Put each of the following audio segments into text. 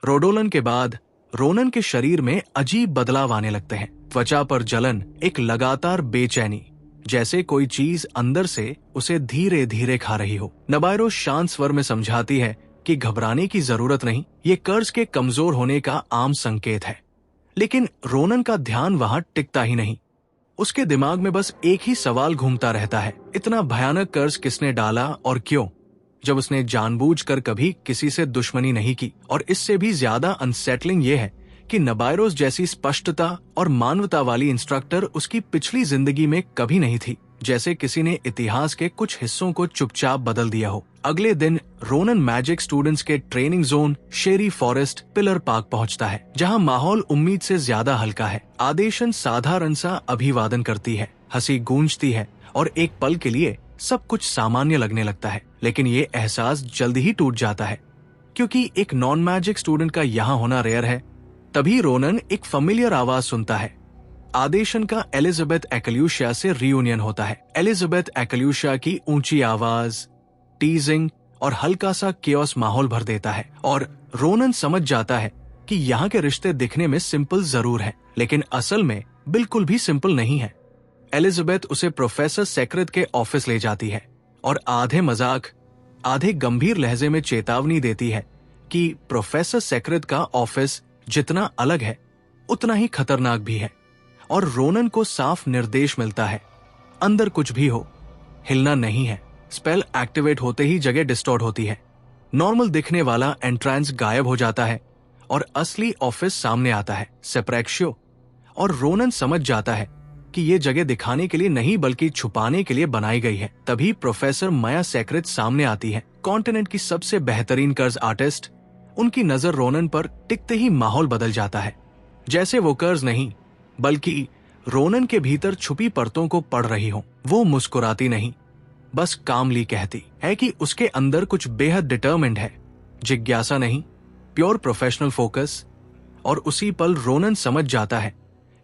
रोडोलन के बाद रोनन के शरीर में अजीब बदलाव आने लगते हैं। त्वचा पर जलन, एक लगातार बेचैनी, जैसे कोई चीज अंदर से उसे धीरे धीरे खा रही हो। नबायरोस शांत स्वर में समझाती है कि घबराने की जरूरत नहीं, ये कर्ज के कमजोर होने का आम संकेत है। लेकिन रोनन का ध्यान वहां टिकता ही नहीं। उसके दिमाग में बस एक ही सवाल घूमता रहता है, इतना भयानक कर्ज किसने डाला और क्यों, जब उसने जानबूझकर कभी किसी से दुश्मनी नहीं की। और इससे भी ज्यादा अनसेटलिंग ये है कि नबायरोस जैसी स्पष्टता और मानवता वाली इंस्ट्रक्टर उसकी पिछली जिंदगी में कभी नहीं थी, जैसे किसी ने इतिहास के कुछ हिस्सों को चुपचाप बदल दिया हो। अगले दिन रोनन मैजिक स्टूडेंट्स के ट्रेनिंग जोन शेरी फॉरेस्ट पिलर पार्क पहुंचता है, जहां माहौल उम्मीद से ज्यादा हल्का है। आदेशन साधारण सा अभिवादन करती है, हंसी गूंजती है और एक पल के लिए सब कुछ सामान्य लगने लगता है। लेकिन ये एहसास जल्दी ही टूट जाता है, क्योंकि एक नॉन मैजिक स्टूडेंट का यहाँ होना रेयर है। तभी रोनन एक फेमिलियर आवाज सुनता है। आदेशन का एलिजाबेथ एक्लूशिया से रियूनियन होता है। एलिजाबेथ एक्लूशिया की ऊंची आवाज, टीजिंग और हल्का सा केओस माहौल भर देता है, और रोनन समझ जाता है कि यहाँ के रिश्ते दिखने में सिंपल जरूर है, लेकिन असल में बिल्कुल भी सिंपल नहीं है। एलिजाबेथ उसे प्रोफेसर सेक्रेट के ऑफिस ले जाती है और आधे मजाक आधे गंभीर लहजे में चेतावनी देती है कि प्रोफेसर सेक्रेट का ऑफिस जितना अलग है उतना ही खतरनाक भी है। और रोनन को साफ निर्देश मिलता है, अंदर कुछ भी हो, हिलना नहीं है। स्पेल एक्टिवेट होते ही जगह डिस्टॉर्ट होती है, नॉर्मल दिखने वाला एंट्रेंस गायब हो जाता है और असली ऑफिस सामने आता है, सेप्रेक्शियो। और रोनन समझ जाता है कि ये जगह दिखाने के लिए नहीं बल्कि छुपाने के लिए बनाई गई है। तभी प्रोफेसर माया सेक्रेट सामने आती है, कॉन्टिनेंट की सबसे बेहतरीन कर्ज आर्टिस्ट। उनकी नजर रोनन पर टिकते ही माहौल बदल जाता है, जैसे वो कर्ज नहीं बल्कि रोनन के भीतर छुपी परतों को पढ़ रही हो। वो मुस्कुराती नहीं, बस कामली कहती है कि उसके अंदर कुछ बेहद डिटर्मिन्ड है, जिज्ञासा नहीं, प्योर प्रोफेशनल फोकस। और उसी पल रोनन समझ जाता है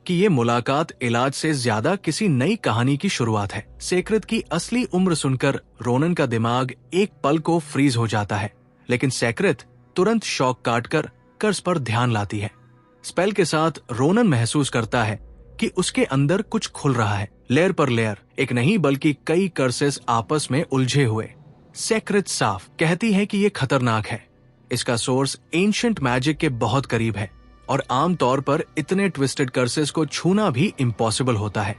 कि ये मुलाकात इलाज से ज्यादा किसी नई कहानी की शुरुआत है। सेक्रेट की असली उम्र सुनकर रोनन का दिमाग एक पल को फ्रीज हो जाता है, लेकिन सेक्रेट तुरंत शॉक काटकर कर्ज पर ध्यान लाती है। स्पेल के साथ रोनन महसूस करता है कि उसके अंदर कुछ खुल रहा है, लेयर पर लेयर, एक नहीं बल्कि कई कर्सेस आपस में उलझे हुए। सेक्रेट साफ कहती है कि ये खतरनाक है, इसका सोर्स एंशिएंट मैजिक के बहुत करीब है और आमतौर पर इतने ट्विस्टेड कर्सेस को छूना भी इम्पॉसिबल होता है।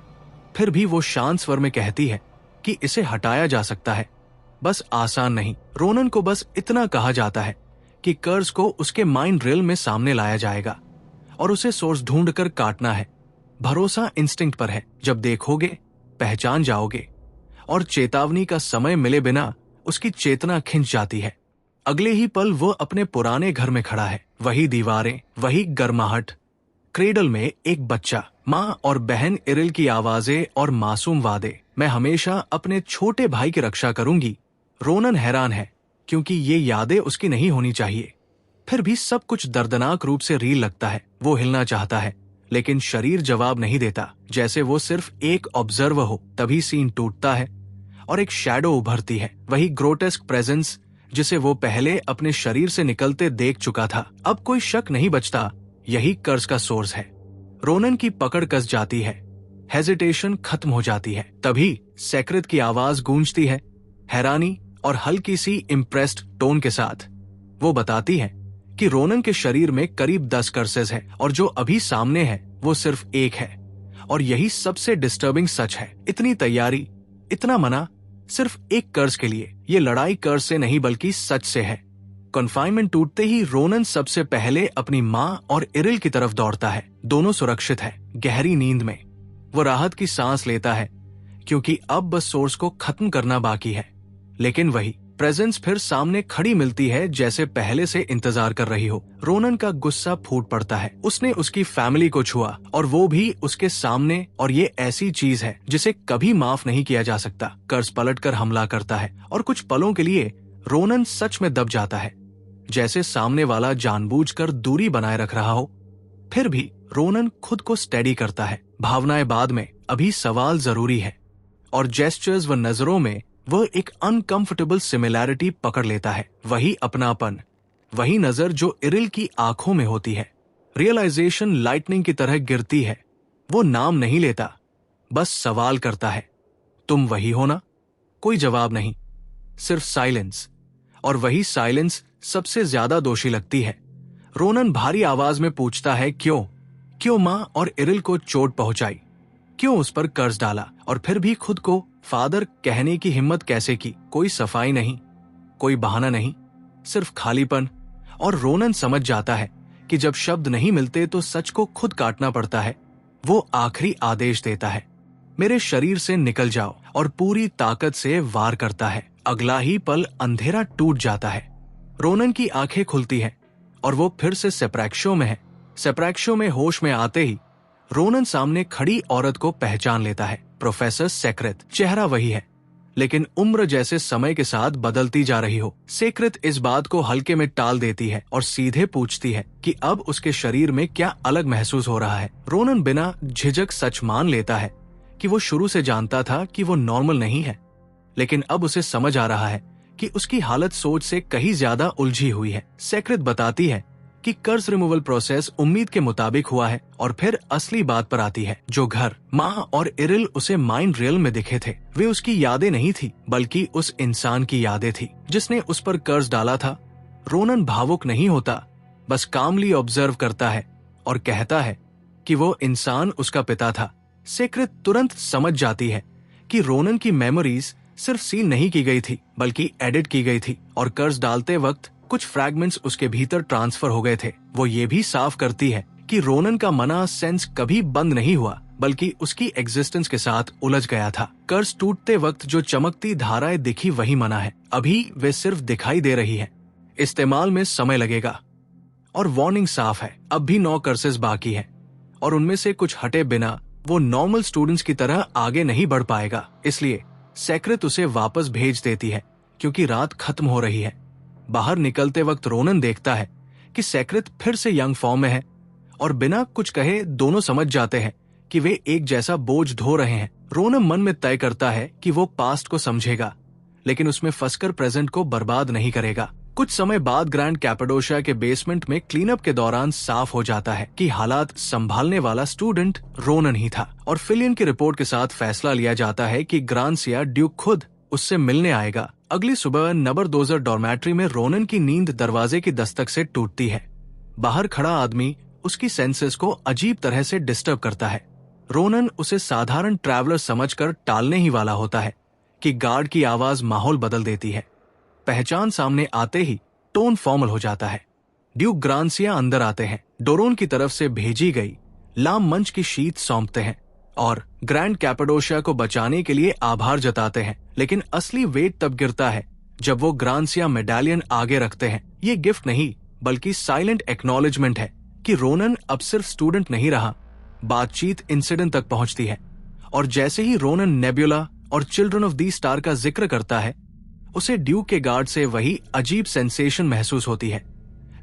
फिर भी वो शांत स्वर में कहती है कि इसे हटाया जा सकता है, बस आसान नहीं। रोनन को बस इतना कहा जाता है कि कर्ज को उसके माइंड रिल में सामने लाया जाएगा और उसे सोर्स ढूंढकर काटना है। भरोसा इंस्टिंक्ट पर है, जब देखोगे पहचान जाओगे। और चेतावनी का समय मिले बिना उसकी चेतना खिंच जाती है। अगले ही पल वो अपने पुराने घर में खड़ा है, वही दीवारें, वही गर्माहट, क्रेडल में एक बच्चा, माँ और बहन इरिल की आवाजें और मासूम वादे, मैं हमेशा अपने छोटे भाई की रक्षा करूंगी। रोनन हैरान है क्योंकि ये यादें उसकी नहीं होनी चाहिए, फिर भी सब कुछ दर्दनाक रूप से रील लगता है। वो हिलना चाहता है लेकिन शरीर जवाब नहीं देता, जैसे वो सिर्फ एक ऑब्जर्वर हो। तभी सीन टूटता है और एक शैडो उभरती है, वही ग्रोटेस्क प्रेजेंस जिसे वो पहले अपने शरीर से निकलते देख चुका था। अब कोई शक नहीं बचता, यही कर्ज का सोर्स है। रोनन की पकड़ कस जाती है, हेजिटेशन खत्म हो जाती है। तभी सेक्रेट की आवाज गूंजती है, हैरानी और हल्की सी इम्प्रेस्ड टोन के साथ। वो बताती है कि रोनन के शरीर में करीब 10 कर्सेस है और जो अभी सामने है वो सिर्फ एक है। और यही सबसे डिस्टर्बिंग सच है। इतनी तैयारी, इतना मना, सिर्फ एक कर्ज के लिए। ये लड़ाई कर्ज से नहीं बल्कि सच से है। कन्फाइनमेंट टूटते ही रोनन सबसे पहले अपनी माँ और इरिल की तरफ दौड़ता है। दोनों सुरक्षित है, गहरी नींद में। वो राहत की सांस लेता है क्योंकि अब बस सोर्स को खत्म करना बाकी है। लेकिन वही प्रेजेंस फिर सामने खड़ी मिलती है, जैसे पहले से इंतजार कर रही हो। रोनन का गुस्सा फूट पड़ता है। उसने उसकी फैमिली को छुआ और वो भी उसके सामने, और ये ऐसी चीज है जिसे कभी माफ नहीं किया जा सकता। कर्ज पलटकर हमला करता है और कुछ पलों के लिए रोनन सच में दब जाता है, जैसे सामने वाला जानबूझकर दूरी बनाए रख रहा हो। फिर भी रोनन खुद को स्टेडी करता है। भावनाएं बाद में, अभी सवाल जरूरी है। और जेस्चर्स व नजरों में वो एक अनकंफर्टेबल सिमिलैरिटी पकड़ लेता है, वही अपनापन, वही नजर जो इरिल की आंखों में होती है। रियलाइजेशन लाइटनिंग की तरह गिरती है। वो नाम नहीं लेता, बस सवाल करता है, तुम वही हो ना? कोई जवाब नहीं, सिर्फ साइलेंस। और वही साइलेंस सबसे ज्यादा दोषी लगती है। रोनन भारी आवाज में पूछता है, क्यों मां और इरिल को चोट पहुंचाई? क्यों उस पर कर्ज डाला? और फिर भी खुद को फादर कहने की हिम्मत कैसे की? कोई सफाई नहीं, कोई बहाना नहीं, सिर्फ खालीपन। और रोनन समझ जाता है कि जब शब्द नहीं मिलते तो सच को खुद काटना पड़ता है। वो आखिरी आदेश देता है, मेरे शरीर से निकल जाओ, और पूरी ताकत से वार करता है। अगला ही पल अंधेरा टूट जाता है। रोनन की आंखें खुलती हैं और वो फिर से सेप्रेक्शो में है। सेप्रेक्शो में होश में आते ही रोनन सामने खड़ी औरत को पहचान लेता है, प्रोफेसर सेक्रेत। चेहरा वही है, लेकिन उम्र जैसे समय के साथ बदलती जा रही हो। सेक्रेत इस बात को हल्के में टाल देती है और सीधे पूछती है कि अब उसके शरीर में क्या अलग महसूस हो रहा है। रोनन बिना झिझक सच मान लेता है कि वो शुरू से जानता था कि वो नॉर्मल नहीं है, लेकिन अब उसे समझ आ रहा है कि उसकी हालत सोच से कहीं ज्यादा उलझी हुई है। सेक्रेत बताती है कि कर्ज रिमूवल प्रोसेस उम्मीद के मुताबिक हुआ है, और फिर असली बात पर आती है। जो घर, माँ और इरिल उसे माइंड रियल में दिखे थे, वे उसकी यादें नहीं थी, बल्कि उस इंसान की यादें थी जिसने उस पर कर्ज डाला था। रोनन भावुक नहीं होता, बस कामली ऑब्जर्व करता है और कहता है कि वो इंसान उसका पिता था। सेक्रेत तुरंत समझ जाती है कि रोनन की मेमोरीज सिर्फ सील नहीं की गई थी, बल्कि एडिट की गई थी, और कर्ज डालते वक्त कुछ फ्रैगमेंट्स उसके भीतर ट्रांसफर हो गए थे। वो ये भी साफ करती है कि रोनन का मना सेंस कभी बंद नहीं हुआ, बल्कि उसकी एग्जिस्टेंस के साथ उलझ गया था। कर्ज टूटते वक्त जो चमकती धाराएं दिखी वही मना है, अभी वे सिर्फ दिखाई दे रही है। इस्तेमाल में समय लगेगा। और वार्निंग साफ है, अब भी 9 कर्सेस बाकी है, और उनमें से कुछ हटे बिना वो नॉर्मल स्टूडेंट्स की तरह आगे नहीं बढ़ पाएगा। इसलिए सेक्रेत उसे वापस भेज देती है, क्योंकि रात खत्म हो रही है। बाहर निकलते वक्त रोनन देखता है कि सेक्रेत फिर से यंग फॉर्म में है, और बिना कुछ कहे दोनों समझ जाते हैं कि वे एक जैसा बोझ ढो रहे हैं। रोनन मन में तय करता है कि वो पास्ट को समझेगा, लेकिन उसमें फंसकर प्रेजेंट को बर्बाद नहीं करेगा। कुछ समय बाद ग्रैंड कैपेडोशिया के बेसमेंट में क्लीनअप के दौरान साफ हो जाता है कि हालात संभालने वाला स्टूडेंट रोनन ही था, और फिलियन की रिपोर्ट के साथ फैसला लिया जाता है कि ग्रांसिया ड्यूक खुद उससे मिलने आएगा। अगली सुबह नंबर 20 डॉर्मेट्री में रोनन की नींद दरवाजे की दस्तक से टूटती है। बाहर खड़ा आदमी उसकी सेंसेस को अजीब तरह से डिस्टर्ब करता है। रोनन उसे साधारण ट्रैवलर समझकर टालने ही वाला होता है कि गार्ड की आवाज माहौल बदल देती है। पहचान सामने आते ही टोन फॉर्मल हो जाता है। ड्यूक ग्रांसिया अंदर आते हैं, डोरोन की तरफ से भेजी गई लाम मंच की शीट सौंपते हैं और ग्रैंड कैपेडोशिया को बचाने के लिए आभार जताते हैं। लेकिन असली वेट तब गिरता है जब वो ग्रांसिया मेडालियन आगे रखते हैं। ये गिफ्ट नहीं, बल्कि साइलेंट एक्नॉलेजमेंट है कि रोनन अब सिर्फ स्टूडेंट नहीं रहा। बातचीत इंसिडेंट तक पहुंचती है, और जैसे ही रोनन नेबुला और चिल्ड्रन ऑफ दी स्टार का जिक्र करता है, उसे ड्यूक के गार्ड से वही अजीब सेंसेशन महसूस होती है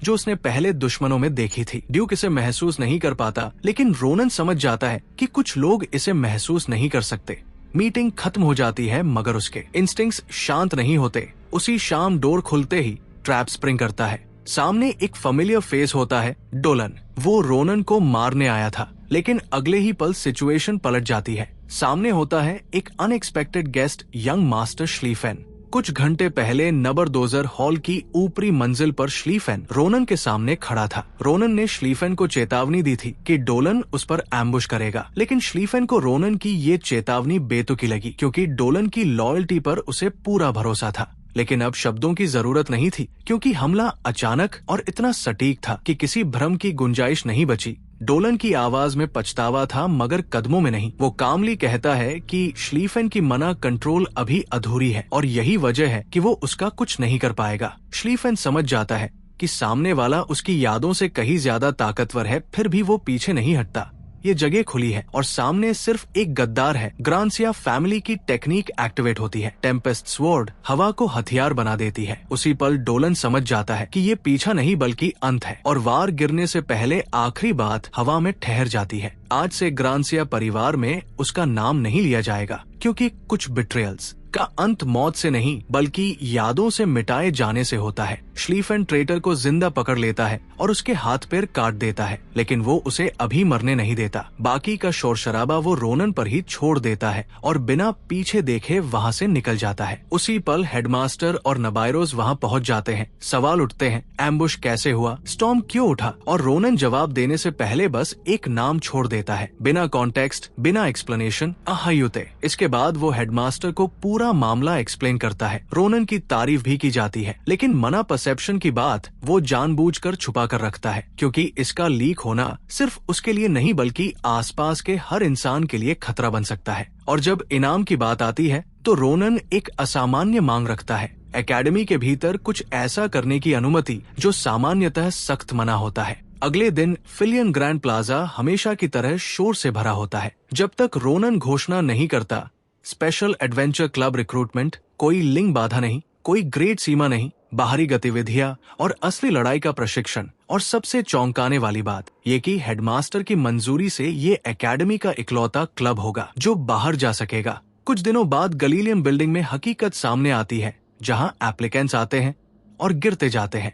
जो उसने पहले दुश्मनों में देखी थी। ड्यूक इसे महसूस नहीं कर पाता, लेकिन रोनन समझ जाता है कि कुछ लोग इसे महसूस नहीं कर सकते। मीटिंग खत्म हो जाती है, मगर उसके इंस्टिंक्ट्स शांत नहीं होते। उसी शाम डोर खुलते ही ट्रैप स्प्रिंग करता है। सामने एक फेमिलियर फेस होता है, डोलन। वो रोनन को मारने आया था, लेकिन अगले ही पल सिचुएशन पलट जाती है। सामने होता है एक unexpected guest, young master Schlieffen. कुछ घंटे पहले नंबर 20 हॉल की ऊपरी मंजिल पर श्लीफेन रोनन के सामने खड़ा था। रोनन ने श्लीफेन को चेतावनी दी थी कि डोलन उस पर एम्बुश करेगा, लेकिन श्लीफेन को रोनन की ये चेतावनी बेतुकी लगी, क्योंकि डोलन की लॉयल्टी पर उसे पूरा भरोसा था। लेकिन अब शब्दों की जरूरत नहीं थी, क्योंकि हमला अचानक और इतना सटीक था कि किसी भ्रम की गुंजाइश नहीं बची। डोलन की आवाज में पछतावा था, मगर कदमों में नहीं। वो कामली कहता है कि श्लीफेन की मना कंट्रोल अभी अधूरी है, और यही वजह है कि वो उसका कुछ नहीं कर पाएगा। श्लीफेन समझ जाता है कि सामने वाला उसकी यादों से कहीं ज्यादा ताकतवर है, फिर भी वो पीछे नहीं हटता। ये जगह खुली है और सामने सिर्फ एक गद्दार है। ग्रांसिया फैमिली की टेक्निक एक्टिवेट होती है। टेम्पेस्ट स्वॉर्ड हवा को हथियार बना देती है। उसी पल डोलन समझ जाता है कि ये पीछा नहीं बल्कि अंत है, और वार गिरने से पहले आखिरी बात हवा में ठहर जाती है। आज से ग्रांसिया परिवार में उसका नाम नहीं लिया जाएगा, क्योंकि कुछ बिट्रेयल्स का अंत मौत से नहीं बल्कि यादों से मिटाए जाने से होता है। श्लीफेन ट्रेटर को जिंदा पकड़ लेता है और उसके हाथ पैर काट देता है, लेकिन वो उसे अभी मरने नहीं देता। बाकी का शोर शराबा वो रोनन पर ही छोड़ देता है और बिना पीछे देखे वहाँ से निकल जाता है। उसी पल हेडमास्टर और नबायरोस वहाँ पहुँच जाते हैं। सवाल उठते हैं, एम्बुश कैसे हुआ, स्टॉर्म क्यों उठा, और रोनन जवाब देने से पहले बस एक नाम छोड़ देता है, बिना कॉन्टेक्स्ट, बिना एक्सप्लेनेशन, अहायुते। इसके बाद वो हेडमास्टर को पूरा मामला एक्सप्लेन करता है। रोनन की तारीफ भी की जाती है, लेकिन मना परसेप्शन की बात वो जानबूझकर छुपा कर रखता है, क्योंकि इसका लीक होना सिर्फ उसके लिए नहीं बल्कि आसपास के हर इंसान के लिए खतरा बन सकता है। और जब इनाम की बात आती है तो रोनन एक असामान्य मांग रखता है, एकेडमी के भीतर कुछ ऐसा करने की अनुमति जो सामान्यतः सख्त मना होता है। अगले दिन फिलियन ग्रैंड प्लाजा हमेशा की तरह शोर से भरा होता है। जब तक रोनन घोषणा नहीं करता, स्पेशल एडवेंचर क्लब रिक्रूटमेंट, कोई लिंग बाधा नहीं, कोई ग्रेड सीमा नहीं, बाहरी गतिविधियां और असली लड़ाई का प्रशिक्षण, और सबसे चौंकाने वाली बात ये कि हेडमास्टर की मंजूरी से ये एकेडमी का इकलौता क्लब होगा जो बाहर जा सकेगा। कुछ दिनों बाद गलीलियम बिल्डिंग में हकीकत सामने आती है, जहां एप्लीकेंट्स आते हैं और गिरते जाते हैं।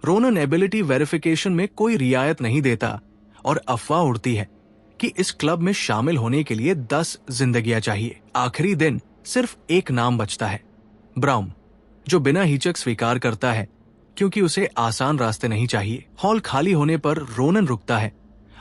रोनन एबिलिटी वेरिफिकेशन में कोई रियायत नहीं देता और अफवाह उड़ती है कि इस क्लब में शामिल होने के लिए 10 जिंदगियां चाहिए। आखिरी दिन सिर्फ एक नाम बचता है, ब्राउन, जो बिना हिचक स्वीकार करता है क्योंकि उसे आसान रास्ते नहीं चाहिए। हॉल खाली होने पर रोनन रुकता है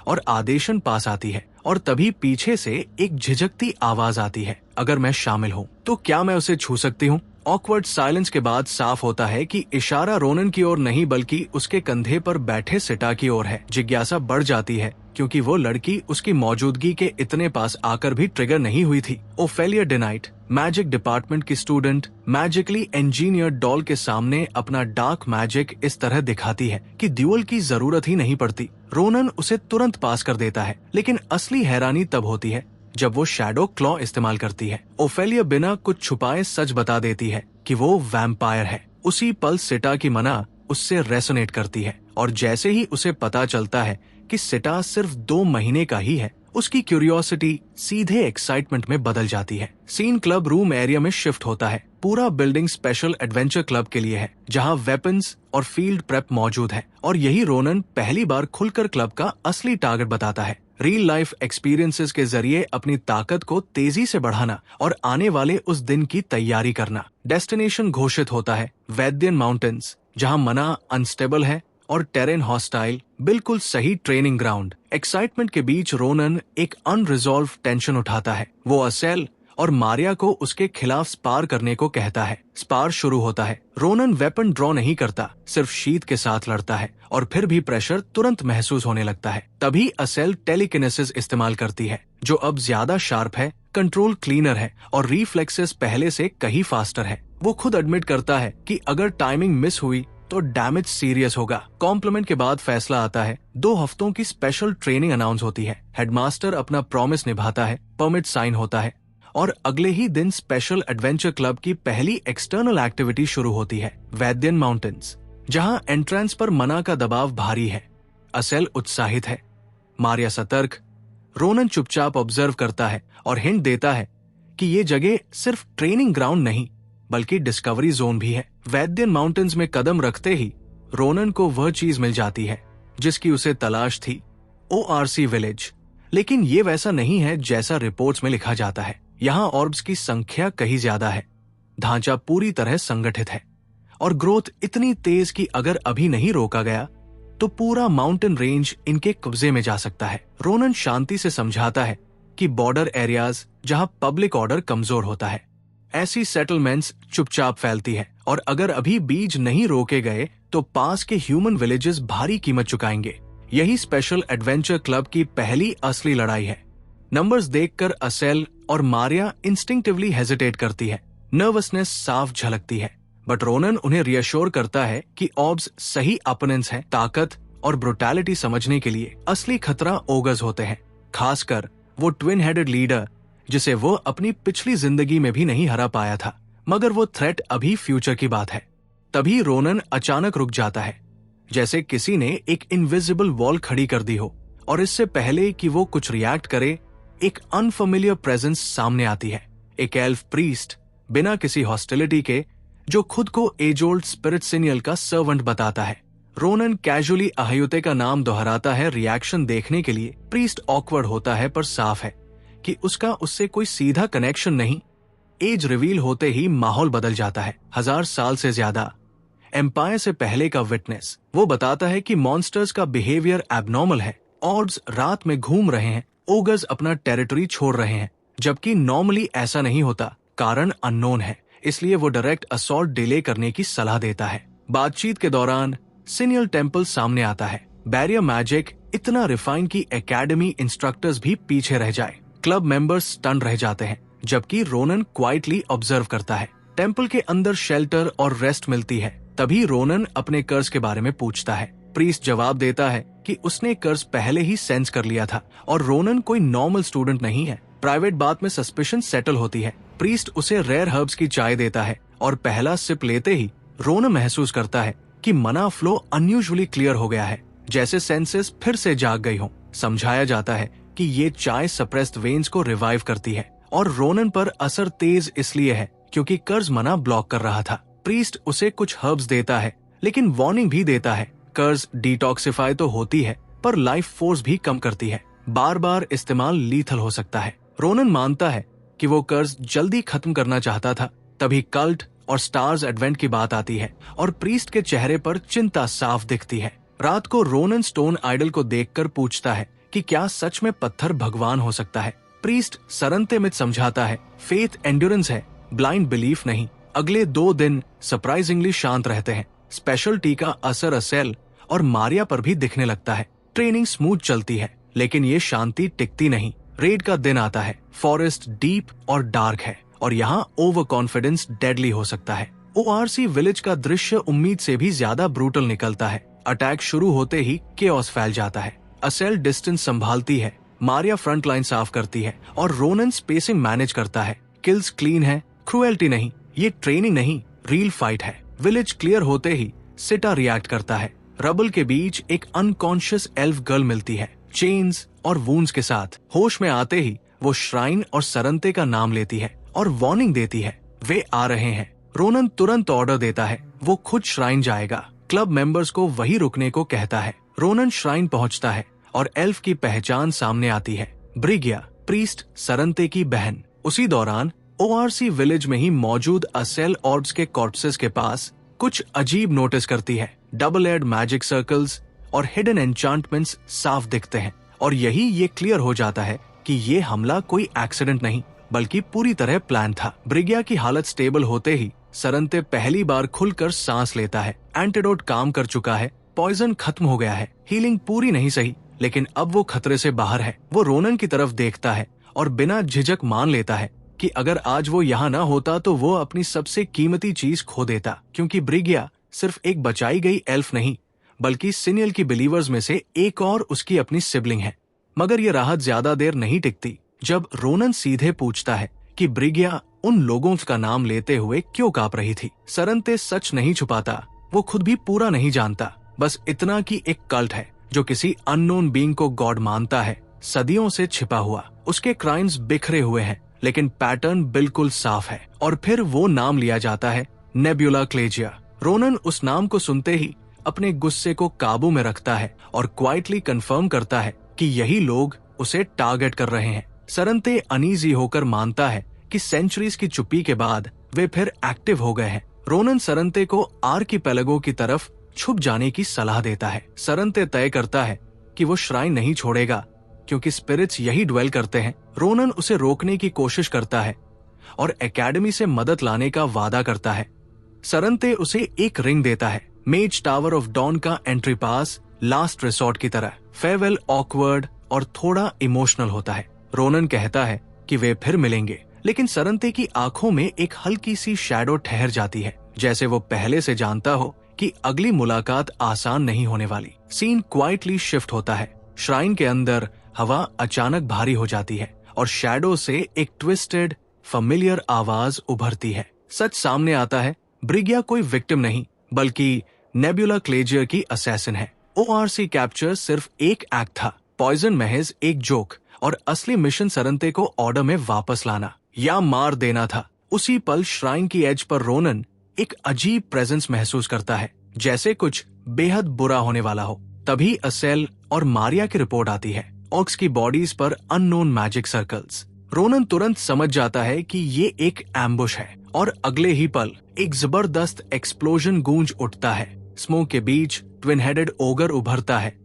और आदेशन पास आती है, और तभी पीछे से एक झिझकती आवाज आती है, अगर मैं शामिल हूँ तो क्या मैं उसे छू सकती हूँ? ऑकवर्ड साइलेंस के बाद साफ होता है कि इशारा रोनन की ओर नहीं बल्कि उसके कंधे पर बैठे सिटा की ओर है। जिज्ञासा बढ़ जाती है क्योंकि वो लड़की उसकी मौजूदगी के इतने पास आकर भी ट्रिगर नहीं हुई थी। ओफेलिया डेनाइट, मैजिक डिपार्टमेंट की स्टूडेंट, मैजिकली इंजीनियर्ड डॉल के सामने अपना डार्क मैजिक इस तरह दिखाती है कि ड्यूल की जरूरत ही नहीं पड़ती। रोनन उसे तुरंत पास कर देता है, लेकिन असली हैरानी तब होती है जब वो शैडो क्लॉ इस्तेमाल करती है। ओफेलिया बिना कुछ छुपाए सच बता देती है कि वो वैम्पायर है। उसी पल सिटा की मना उससे रेसोनेट करती है, और जैसे ही उसे पता चलता है कि सिटा सिर्फ 2 महीने का ही है, उसकी क्यूरियोसिटी सीधे एक्साइटमेंट में बदल जाती है। सीन क्लब रूम एरिया में शिफ्ट होता है। पूरा बिल्डिंग स्पेशल एडवेंचर क्लब के लिए है, जहां वेपन्स और फील्ड प्रेप मौजूद है, और यही रोनन पहली बार खुलकर क्लब का असली टारगेट बताता है। रियल लाइफ एक्सपीरियंसेस के जरिए अपनी ताकत को तेजी से बढ़ाना और आने वाले उस दिन की तैयारी करना। डेस्टिनेशन घोषित होता है, वैद्यन माउंटेन्स, जहां मना अनस्टेबल है और टेरेन हॉस्टाइल, बिल्कुल सही ट्रेनिंग ग्राउंड। एक्साइटमेंट के बीच रोनन एक अनरिजॉल्व टेंशन उठाता है। वो असेल और मारिया को उसके खिलाफ स्पार करने को कहता है। स्पार शुरू होता है। रोनन वेपन ड्रॉ नहीं करता, सिर्फ शीट के साथ लड़ता है, और फिर भी प्रेशर तुरंत महसूस होने लगता है। तभी असेल टेलीकिनेसिस इस्तेमाल करती है, जो अब ज्यादा शार्प है, कंट्रोल क्लीनर है और रिफ्लेक्सेस पहले से कहीं फास्टर है। वो खुद एडमिट करता है कि अगर टाइमिंग मिस हुई तो डैमेज सीरियस होगा। कॉम्प्लीमेंट के बाद फैसला आता है। 2 हफ्तों की स्पेशल ट्रेनिंग अनाउंस होती है। हेडमास्टर अपना प्रॉमिस निभाता है, परमिट साइन होता है, और अगले ही दिन स्पेशल एडवेंचर क्लब की पहली एक्सटर्नल एक्टिविटी शुरू होती है, वैद्यन माउंटेन्स, जहां एंट्रेंस पर मना का दबाव भारी है। असेल उत्साहित है, मारिया सतर्क, रोनन चुपचाप ऑब्जर्व करता है और हिंट देता है कि ये जगह सिर्फ ट्रेनिंग ग्राउंड नहीं बल्कि डिस्कवरी जोन भी है। वैद्यन माउंटेन्स में कदम रखते ही रोनन को वह चीज मिल जाती है जिसकी उसे तलाश थी, ORC विलेज। लेकिन ये वैसा नहीं है जैसा रिपोर्ट्स में लिखा जाता है। यहाँ ऑर्ब्स की संख्या कहीं ज्यादा है, ढांचा पूरी तरह संगठित है, और ग्रोथ इतनी तेज कि अगर अभी नहीं रोका गया तो पूरा माउंटेन रेंज इनके कब्जे में जा सकता है। रोनन शांति से समझाता है कि बॉर्डर एरियाज जहां पब्लिक ऑर्डर कमजोर होता है, ऐसी सेटलमेंट्स चुपचाप फैलती है, और अगर अभी बीज नहीं रोके गए तो पास के ह्यूमन विलेजेस भारी कीमत चुकाएंगे। यही स्पेशल एडवेंचर क्लब की पहली असली लड़ाई है। नंबर्स देखकर असेल और मारिया इंस्टिंक्टिवली हेजिटेट करती है, नर्वसनेस साफ झलकती है, बट रोनन उन्हें रियश्योर करता है कि ऑब्स सही अपोनेंट्स हैं। ताकत और ब्रुटैलिटी समझने के लिए असली खतरा ओगस होते हैं, खासकर वो ट्विन हेडेड लीडर जिसे वो अपनी पिछली जिंदगी में भी नहीं हरा पाया था। मगर वो थ्रेट अभी फ्यूचर की बात है। तभी रोनन अचानक रुक जाता है, जैसे किसी ने एक इनविजिबल वॉल खड़ी कर दी हो, और इससे पहले कि वो कुछ रिएक्ट करे, एक अनफेमिलियर प्रेजेंस सामने आती है। एक एल्फ प्रीस्ट, बिना किसी हॉस्टिलिटी के, जो खुद को एज ओल्ड स्पिरिट सिनियल का सर्वेंट बताता है। रोनन कैजुअली अहयुते का नाम दोहराता है रिएक्शन देखने के लिए। प्रीस्ट ऑकवर्ड होता है पर साफ है कि उसका उससे कोई सीधा कनेक्शन नहीं। एज रिवील होते ही माहौल बदल जाता है। 1000 साल से ज्यादा एम्पायर से पहले का विटनेस, वो बताता है कि मॉन्स्टर्स का बिहेवियर एबनॉर्मल है। ऑर्ब्स रात में घूम रहे हैं, ओगर्स अपना टेरिटरी छोड़ रहे हैं, जबकि नॉर्मली ऐसा नहीं होता। कारण अननोन है, इसलिए वो डायरेक्ट असॉल्ट डिले करने की सलाह देता है। बातचीत के दौरान सिनियल टेम्पल सामने आता है। बैरियर मैजिक इतना रिफाइन की एकेडमी इंस्ट्रक्टर्स भी पीछे रह जाए। क्लब मेंबर्स स्टन रह जाते हैं, जबकि रोनन क्वाइटली ऑब्जर्व करता है। टेम्पल के अंदर शेल्टर और रेस्ट मिलती है। तभी रोनन अपने कर्ज के बारे में पूछता है। प्रीस्ट जवाब देता है कि उसने कर्ज पहले ही सेंस कर लिया था और रोनन कोई नॉर्मल स्टूडेंट नहीं है। प्राइवेट बात में सस्पिशन सेटल होती है। प्रीस्ट उसे रेयर हर्ब्स की चाय देता है और पहला सिप लेते ही रोनन महसूस करता है कि मना फ्लो अनयूजुअली क्लियर हो गया है, जैसे सेंसेस फिर से जाग गई हों। समझाया जाता है कि ये चाय सप्रेस्ड वेन्स को रिवाइव करती है और रोनन पर असर तेज इसलिए है क्योंकि कर्ज मना ब्लॉक कर रहा था। प्रीस्ट उसे कुछ हर्ब्स देता है, लेकिन वार्निंग भी देता है। कर्ज डिटॉक्सिफाई तो होती है पर लाइफ फोर्स भी कम करती है। बार बार इस्तेमाल लीथल हो सकता है। रोनन मानता है कि वो कर्ज जल्दी खत्म करना चाहता था। तभी कल्ट और स्टार्स एडवेंट की बात आती है और प्रीस्ट के चेहरे पर चिंता साफ दिखती है। रात को रोनन स्टोन आइडल को देखकर पूछता है कि क्या सच में पत्थर भगवान हो सकता है। प्रीस्ट सरंते मित समझाता है, फेथ एंड्योरेंस है, ब्लाइंड बिलीफ नहीं। अगले 2 दिन सरप्राइजिंगली शांत रहते हैं। स्पेशलिटी का असर असेल और मारिया पर भी दिखने लगता है। ट्रेनिंग स्मूथ चलती है, लेकिन ये शांति टिकती नहीं। रेड का दिन आता है। फॉरेस्ट डीप और डार्क है और यहाँ ओवर कॉन्फिडेंस डेडली हो सकता है। ओआरसी विलेज का दृश्य उम्मीद से भी ज्यादा ब्रूटल निकलता है। अटैक शुरू होते ही केओस फैल जाता है। असेल डिस्टेंस संभालती है, मारिया फ्रंट लाइन साफ करती है और रोनन स्पेसिंग मैनेज करता है। किल्स क्लीन है, क्रुएल्टी नहीं। ये ट्रेनिंग नहीं, रियल फाइट है। विलेज क्लियर होते ही सिटा रिएक्ट करता है। रबल के बीच एक अनकॉन्शियस एल्फ गर्ल मिलती है, चेन्स और वूंड्स के साथ। होश में आते ही वो श्राइन और सरंते का नाम लेती है और वार्निंग देती है, वे आ रहे हैं। रोनन तुरंत ऑर्डर देता है, वो खुद श्राइन जाएगा। क्लब मेंबर्स को वही रुकने को कहता है। रोनन श्राइन पहुंचता है और एल्फ की पहचान सामने आती है, ब्रिगिया, प्रीस्ट सरंते की बहन। उसी दौरान ओआरसी विलेज में ही मौजूद असेल ऑर्ब्स के कॉर्पसेस के पास कुछ अजीब नोटिस करती है। डबल एड मैजिक सर्कल्स और हिडन एन्चांटमेंट्स साफ दिखते हैं और यही ये क्लियर हो जाता है कि ये हमला कोई एक्सीडेंट नहीं बल्कि पूरी तरह प्लान था। ब्रिगिया की हालत स्टेबल होते ही सरंते पहली बार खुलकर सांस लेता है। एंटीडोट काम कर चुका है, पॉइजन खत्म हो गया है। हीलिंग पूरी नहीं सही, लेकिन अब वो खतरे से बाहर है। वो रोनन की तरफ देखता है और बिना झिझक मान लेता है कि अगर आज वो यहाँ न होता तो वो अपनी सबसे कीमती चीज खो देता, क्योंकि ब्रिगिया सिर्फ एक बचाई गई एल्फ नहीं बल्कि सिनियल की बिलीवर्स में से एक और उसकी अपनी सिबलिंग है। मगर ये राहत ज्यादा देर नहीं टिकती जब रोनन सीधे पूछता है कि ब्रिगिया उन लोगों का नाम लेते हुए क्यों कांप रही थी। सरंते सच नहीं छुपाता, वो खुद भी पूरा नहीं जानता, बस इतना कि एक कल्ट है जो किसी अननोन बीइंग को गॉड मानता है, सदियों से छिपा हुआ। उसके क्राइम्स बिखरे हुए हैं लेकिन पैटर्न बिल्कुल साफ है। और फिर वो नाम लिया जाता है, नेबुला क्लेजिया। रोनन उस नाम को सुनते ही अपने गुस्से को काबू में रखता है और क्वाइटली कंफर्म करता है कि यही लोग उसे टारगेट कर रहे हैं। सरंते अनईजी होकर मानता है कि सेंचुरीज की चुप्पी के बाद वे फिर एक्टिव हो गए हैं। रोनन सरंते को आर्किपेलागो की तरफ छुप जाने की सलाह देता है। सरंते तय करता है कि वो श्राइन नहीं छोड़ेगा क्योंकि स्पिरिट्स यही ड्वेल करते हैं। रोनन उसे रोकने की कोशिश करता है और एकेडमी से मदद लाने का वादा करता है। सरंते उसे एक रिंग देता है, मेज टावर ऑफ डॉन का एंट्री पास, लास्ट रिसोर्ट की तरह। फेयरवेल ऑकवर्ड और थोड़ा इमोशनल होता है। रोनन कहता है कि वे फिर मिलेंगे, लेकिन सरंते की आंखों में एक हल्की सी शैडो ठहर जाती है, जैसे वो पहले से जानता हो कि अगली मुलाकात आसान नहीं होने वाली। सीन क्वाइटली शिफ्ट होता है। श्राइन के अंदर हवा अचानक भारी हो जाती है और शैडो से एक ट्विस्टेड फैमिलियर आवाज उभरती है। सच सामने आता है, ब्रिगिया कोई विक्टिम नहीं बल्कि नेबुला क्लेजियर की असैसिन है। ओआरसी कैप्चर सिर्फ एक एक्ट था, पॉइजन महज एक जोक, और असली मिशन सरंते को ऑर्डर में वापस लाना या मार देना था। उसी पल श्राइन की एज पर रोनन एक अजीब प्रेजेंस महसूस करता है, जैसे कुछ बेहद बुरा होने वाला हो। तभी असेल और मारिया की रिपोर्ट आती है, ऑक्स की बॉडीज पर अननोन मैजिक सर्कल्स। रोनन तुरंत समझ जाता है कि ये एक एम्बुश है और अगले ही पल एक जबरदस्त एक्सप्लोजन गूंज उठता है। स्मोक के बीच ट्विन हेडेड ओगर उभरता है।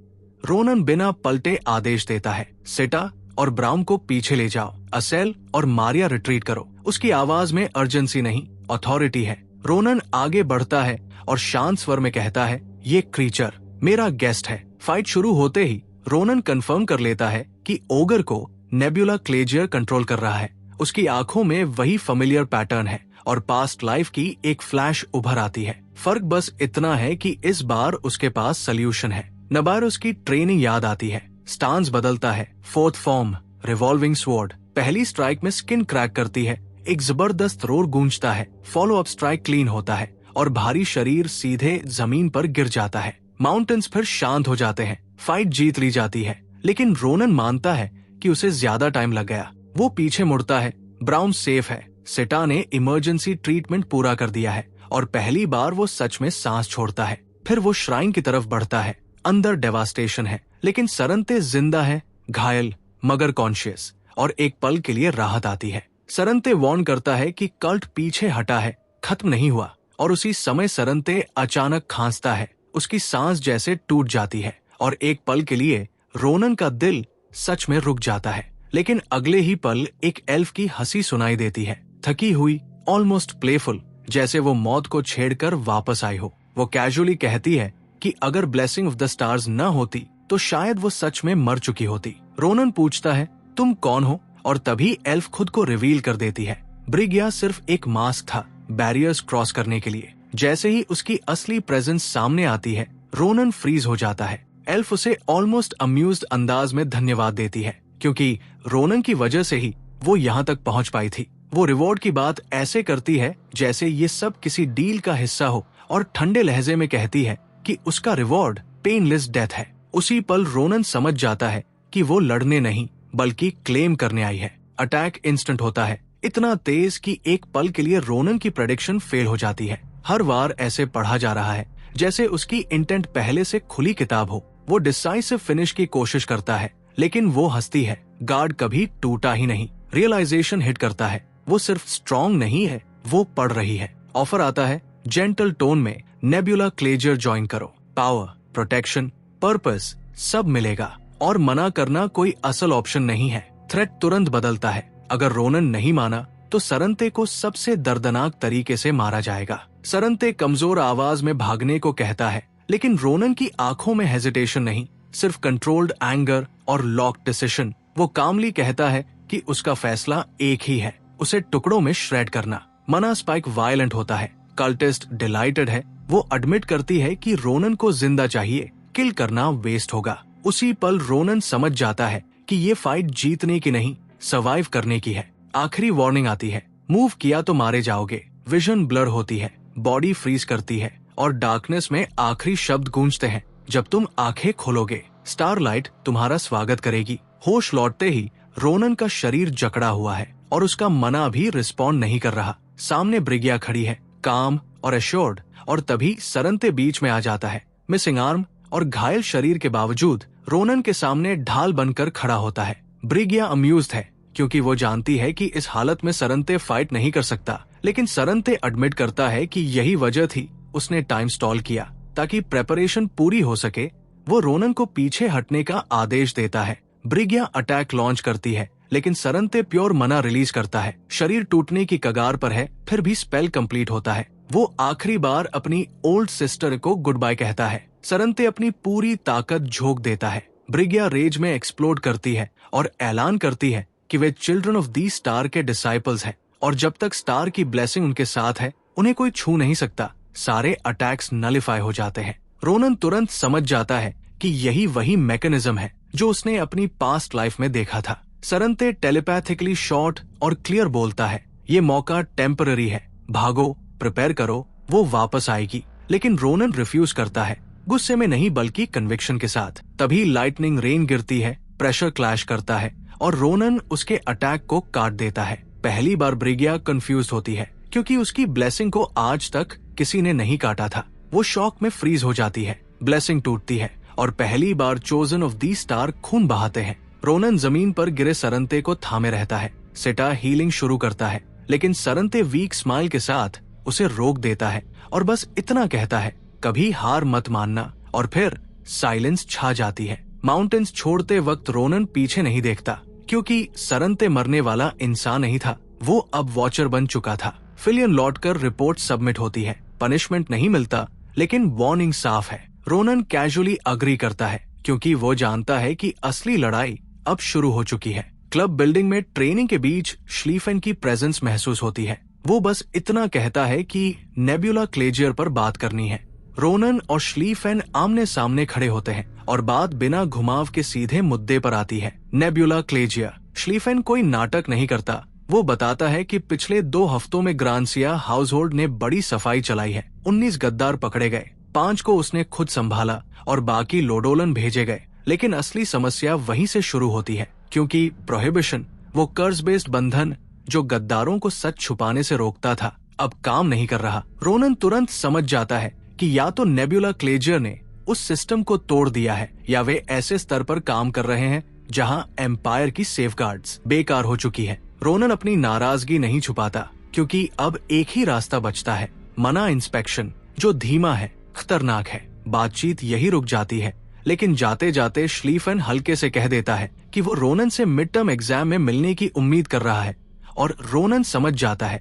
रोनन बिना पलटे आदेश देता है, सिटा और ब्राउन को पीछे ले जाओ, असेल और मारिया रिट्रीट करो। उसकी आवाज में अर्जेंसी नहीं, अथॉरिटी है। रोनन आगे बढ़ता है और शांत स्वर में कहता है, ये क्रीचर मेरा गेस्ट है। फाइट शुरू होते ही रोनन कंफर्म कर लेता है कि ओगर को नेबुला क्लेजियर कंट्रोल कर रहा है। उसकी आंखों में वही फेमिलियर पैटर्न है और पास्ट लाइफ की एक फ्लैश उभर आती है। फर्क बस इतना है कि इस बार उसके पास सल्यूशन है। नबारोस की ट्रेनिंग याद आती है। स्टांस बदलता है, फोर्थ फॉर्म, रिवॉल्विंग स्वॉर्ड। पहली स्ट्राइक में स्किन क्रैक करती है, एक जबरदस्त रोर गूंजता है। फॉलो अप स्ट्राइक क्लीन होता है और भारी शरीर सीधे जमीन पर गिर जाता है। माउंटेन्स फिर शांत हो जाते हैं। फाइट जीत ली जाती है, लेकिन रोनन मानता है कि उसे ज्यादा टाइम लग गया। वो पीछे मुड़ता है। ब्राउन सेफ है। सिटा ने इमरजेंसी ट्रीटमेंट पूरा कर दिया है और पहली बार वो सच में सांस छोड़ता है। फिर वो श्राइन की तरफ बढ़ता है। अंदर डेवास्टेशन है, लेकिन सरंते जिंदा है, घायल मगर कॉन्शियस, और एक पल के लिए राहत आती है। सरंते वार्न करता है कि कल्ट पीछे हटा है, खत्म नहीं हुआ। और उसी समय सरंते अचानक खांसता है। उसकी सांस जैसे टूट जाती है और एक पल के लिए रोनन का दिल सच में रुक जाता है। लेकिन अगले ही पल एक एल्फ की हंसी सुनाई देती है, थकी हुई, ऑलमोस्ट प्लेफुल, जैसे वो मौत को छेड़कर वापस आई हो। वो कैजुअली कहती है कि अगर ब्लेसिंग ऑफ द स्टार्स न होती तो शायद वो सच में मर चुकी होती। रोनन पूछता है, तुम कौन हो? और तभी एल्फ खुद को रिवील कर देती है। ब्रिगिया सिर्फ एक मास्क था, बैरियर्स क्रॉस करने के लिए। जैसे ही उसकी असली प्रेजेंस सामने आती है, रोनन फ्रीज हो जाता है। एल्फ उसे ऑलमोस्ट अम्यूज्ड अंदाज में धन्यवाद देती है, क्योंकि रोनन की वजह से ही वो यहाँ तक पहुँच पाई थी। वो रिवॉर्ड की बात ऐसे करती है जैसे ये सब किसी डील का हिस्सा हो, और ठंडे लहजे में कहती है कि उसका रिवॉर्ड पेनलेस डेथ है। उसी पल रोनन समझ जाता है कि वो लड़ने नहीं बल्कि क्लेम करने आई है। अटैक इंस्टेंट होता है, इतना तेज कि एक पल के लिए रोनन की प्रेडिक्शन फेल हो जाती है। हर बार ऐसे पढ़ा जा रहा है जैसे उसकी इंटेंट पहले से खुली किताब हो। वो डिसाइसिव फिनिश की कोशिश करता है, लेकिन वो हंसती है। गार्ड कभी टूटा ही नहीं। रियलाइजेशन हिट करता है, वो सिर्फ स्ट्रॉन्ग नहीं है, वो पढ़ रही है। ऑफर आता है जेंटल टोन में, नेबुला क्लेजियर ज्वाइन करो। पावर, प्रोटेक्शन, पर्पस सब मिलेगा, और मना करना कोई असल ऑप्शन नहीं है। थ्रेट तुरंत बदलता है। अगर रोनन नहीं माना तो सरंते को सबसे दर्दनाक तरीके से मारा जाएगा। सरंते कमजोर आवाज में भागने को कहता है, लेकिन रोनन की आंखों में हेजिटेशन नहीं, सिर्फ कंट्रोल्ड एंगर और लॉक डिसीजन। वो कामली कहता है कि उसका फैसला एक ही है, उसे टुकड़ों में श्रेड करना। मना स्पाइक वायलेंट होता है। कल्टिस्ट डिलाइटेड है। वो एडमिट करती है कि रोनन को जिंदा चाहिए, किल करना वेस्ट होगा। उसी पल रोनन समझ जाता है कि ये फाइट जीतने की नहीं, सर्वाइव करने की है। आखिरी वार्निंग आती है, मूव किया तो मारे जाओगे। विजन ब्लर होती है, बॉडी फ्रीज करती है, और डार्कनेस में आखिरी शब्द गूंजते हैं, जब तुम आंखें खोलोगे स्टारलाइट तुम्हारा स्वागत करेगी। होश लौटते ही रोनन का शरीर जकड़ा हुआ है और उसका मना भी रिस्पॉन्ड नहीं कर रहा। सामने ब्रिगिया खड़ी है, काम और एश्योर्ड, और तभी सरंते बीच में आ जाता है। मिसिंग आर्म और घायल शरीर के बावजूद रोनन के सामने ढाल बनकर खड़ा होता है। ब्रिगिया अम्यूज्ड है, क्योंकि वो जानती है कि इस हालत में सरंते फाइट नहीं कर सकता। लेकिन सरंते एडमिट करता है कि यही वजह थी उसने टाइम स्टॉल किया, ताकि प्रेपरेशन पूरी हो सके। वो रोनन को पीछे हटने का आदेश देता है। ब्रिगिया अटैक लॉन्च करती है, लेकिन सरंते प्योर मना रिलीज करता है। शरीर टूटने की कगार पर है, फिर भी स्पेल कंप्लीट होता है। वो आखिरी बार अपनी ओल्ड सिस्टर को गुड बाय कहता है। सरंते अपनी पूरी ताकत झोंक देता है। ब्रिगिया रेज में एक्सप्लोड करती है और ऐलान करती है कि वे चिल्ड्रन ऑफ दी स्टार के डिसाइपल्स हैं, और जब तक स्टार की ब्लेसिंग उनके साथ है उन्हें कोई छू नहीं सकता। सारे अटैक्स नलिफाई हो जाते हैं। रोनन तुरंत समझ जाता है कि यही वही मैकेनिज्म है जो उसने अपनी पास्ट लाइफ में देखा था। सरंते टेलीपैथिकली शॉर्ट और क्लियर बोलता है, ये मौका टेम्पररी है, भागो, प्रिपेयर करो, वो वापस आएगी। लेकिन रोनन रिफ्यूज करता है, गुस्से में नहीं बल्कि कन्विक्शन के साथ। तभी लाइटनिंग रेन गिरती है, प्रेशर क्लैश करता है और रोनन उसके अटैक को काट देता है। पहली बार ब्रिगिया कंफ्यूज होती है, क्योंकि उसकी ब्लेसिंग को आज तक किसी ने नहीं काटा था। वो शॉक में फ्रीज हो जाती है, ब्लेसिंग टूटती है और पहली बार चोजन ऑफ दी स्टार खून बहाते हैं। रोनन जमीन पर गिरे सरंते को थामे रहता है। सिटा हीलिंग शुरू करता है, लेकिन सरंते वीक स्माइल के साथ उसे रोक देता है और बस इतना कहता है, कभी हार मत मानना। और फिर साइलेंस छा जाती है। माउंटेन्स छोड़ते वक्त रोनन पीछे नहीं देखता, क्योंकि सरंते मरने वाला इंसान नहीं था, वो अब वॉचर बन चुका था। फिलियन लौटकर रिपोर्ट सबमिट होती है। पनिशमेंट नहीं मिलता, लेकिन वार्निंग साफ है। रोनन कैजुअली अग्री करता है, क्योंकि वो जानता है कि असली लड़ाई अब शुरू हो चुकी है। क्लब बिल्डिंग में ट्रेनिंग के बीच श्लीफेन की प्रेजेंस महसूस होती है। वो बस इतना कहता है कि नेबुला क्लेजियर पर बात करनी है। रोनन और श्लीफेन आमने सामने खड़े होते हैं और बात बिना घुमाव के सीधे मुद्दे पर आती है। नेबुला क्लेजियर। श्लीफेन कोई नाटक नहीं करता। वो बताता है कि पिछले 2 हफ्तों में ग्रांसिया हाउसहोल्ड ने बड़ी सफाई चलाई है। 19 गद्दार पकड़े गए, 5 को उसने खुद संभाला और बाकी लोडोलन भेजे गए। लेकिन असली समस्या वहीं से शुरू होती है, क्योंकि प्रोहिबिशन, वो कर्ज बेस्ड बंधन जो गद्दारों को सच छुपाने से रोकता था, अब काम नहीं कर रहा। रोनन तुरंत समझ जाता है कि या तो नेबुला क्लेजियर ने उस सिस्टम को तोड़ दिया है, या वे ऐसे स्तर पर काम कर रहे हैं जहां एम्पायर की सेफगार्ड्स बेकार हो चुकी है। रोनन अपनी नाराजगी नहीं छुपाता, क्योंकि अब एक ही रास्ता बचता है, मना इंस्पेक्शन, जो धीमा है, खतरनाक है। बातचीत यही रुक जाती है, लेकिन जाते जाते श्लीफेन हल्के से कह देता है कि वो रोनन से मिड टर्म एग्जाम में मिलने की उम्मीद कर रहा है, और रोनन समझ जाता है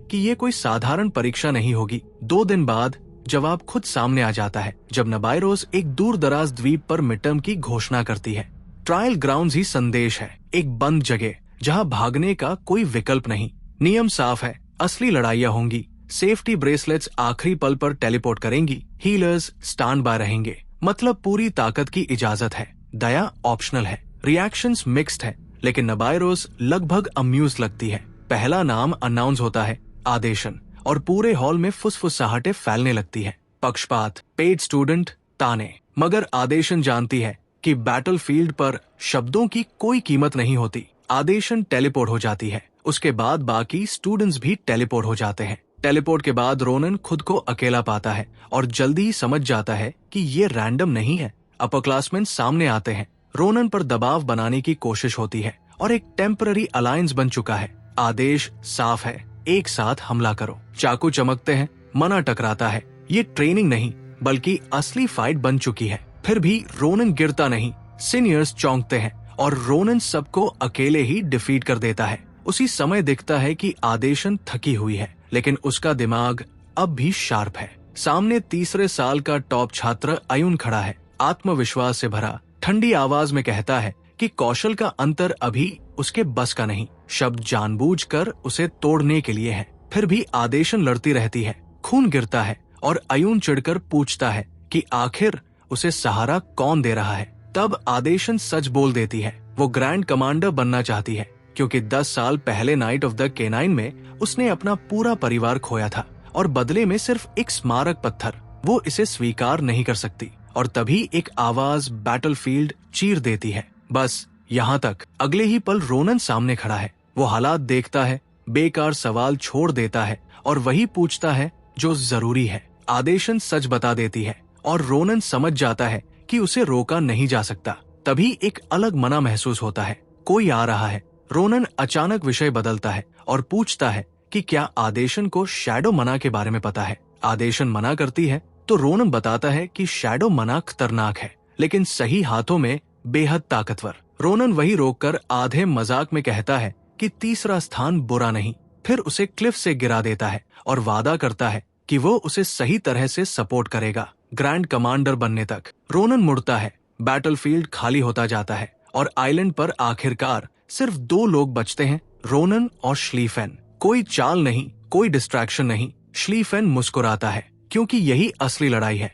कि ये कोई साधारण परीक्षा नहीं होगी। 2 दिन बाद जवाब खुद सामने आ जाता है, जब नबायरोस एक दूर दराज द्वीप पर मिड टर्म की घोषणा करती है। ट्रायल ग्राउंड्स ही संदेश है, एक बंद जगह जहां भागने का कोई विकल्प नहीं। नियम साफ है, असली लड़ाइयां होंगी। सेफ्टी ब्रेसलेट्स आखिरी पल पर टेलीपोर्ट करेंगी, हीलर्स स्टैंड बाय रहेंगे। मतलब पूरी ताकत की इजाजत है, दया ऑप्शनल है। रिएक्शंस मिक्स्ड है, लेकिन नबायरोस लगभग अम्यूज लगती है। पहला नाम अनाउंस होता है, आदेशन, और पूरे हॉल में फुसफुसाहटें फैलने लगती है। पक्षपात, पेड स्टूडेंट, ताने। मगर आदेशन जानती है कि बैटलफील्ड पर शब्दों की कोई कीमत नहीं होती। आदेशन टेलीपोर्ट हो जाती है। उसके बाद बाकी स्टूडेंट्स भी टेलीपोर्ट हो जाते हैं। टेलीपोर्ट के बाद रोनन खुद को अकेला पाता है और जल्दी ही समझ जाता है कि ये रैंडम नहीं है। अपरक्लासमेन सामने आते हैं। रोनन पर दबाव बनाने की कोशिश होती है और एक टेम्पररी अलायंस बन चुका है। आदेश साफ है, एक साथ हमला करो। चाकू चमकते हैं, मना टकराता है। ये ट्रेनिंग नहीं, बल्कि असली फाइट बन चुकी है। फिर भी रोनन गिरता नहीं। सीनियर्स चौंकते हैं और रोनन सबको अकेले ही डिफीट कर देता है। उसी समय दिखता है कि आदेशन थकी हुई है, लेकिन उसका दिमाग अब भी शार्प है। सामने 3रे साल का टॉप छात्र अयुन खड़ा है, आत्मविश्वास से भरा। ठंडी आवाज में कहता है कि कौशल का अंतर अभी उसके बस का नहीं, शब्द जानबूझकर उसे तोड़ने के लिए है। फिर भी आदेशन लड़ती रहती है। खून गिरता है और अयुन चिढ़कर पूछता है कि आखिर उसे सहारा कौन दे रहा है। तब आदेशन सच बोल देती है, वो ग्रैंड कमांडर बनना चाहती है, क्योंकि 10 साल पहले नाइट ऑफ द केनाइन में उसने अपना पूरा परिवार खोया था और बदले में सिर्फ एक स्मारक पत्थर। वो इसे स्वीकार नहीं कर सकती और तभी एक आवाज बैटलफील्ड चीर देती है, बस यहाँ तक। अगले ही पल रोनन सामने खड़ा है। वो हालात देखता है, बेकार सवाल छोड़ देता है और वही पूछता है जो जरूरी है। आदेशन सच बता देती है और रोनन समझ जाता है कि उसे रोका नहीं जा सकता। तभी एक अलग मना महसूस होता है, कोई आ रहा है। रोनन अचानक विषय बदलता है और पूछता है कि क्या आदेशन को शैडो मना के बारे में पता है। आदेशन मना करती है तो रोनन बताता है कि शैडो मना खतरनाक है, लेकिन सही हाथों में बेहद ताकतवर। रोनन वही रोककर आधे मजाक में कहता है कि 3रा स्थान बुरा नहीं। फिर उसे क्लिफ से गिरा देता है और वादा करता है कि वो उसे सही तरह से सपोर्ट करेगा, ग्रैंड कमांडर बनने तक। रोनन मुड़ता है, बैटलफील्ड खाली होता जाता है और आइलैंड पर आखिरकार सिर्फ 2 लोग बचते हैं, रोनन और श्लीफेन। कोई चाल नहीं, कोई डिस्ट्रैक्शन नहीं। श्लीफेन मुस्कुराता है, क्योंकि यही असली लड़ाई है।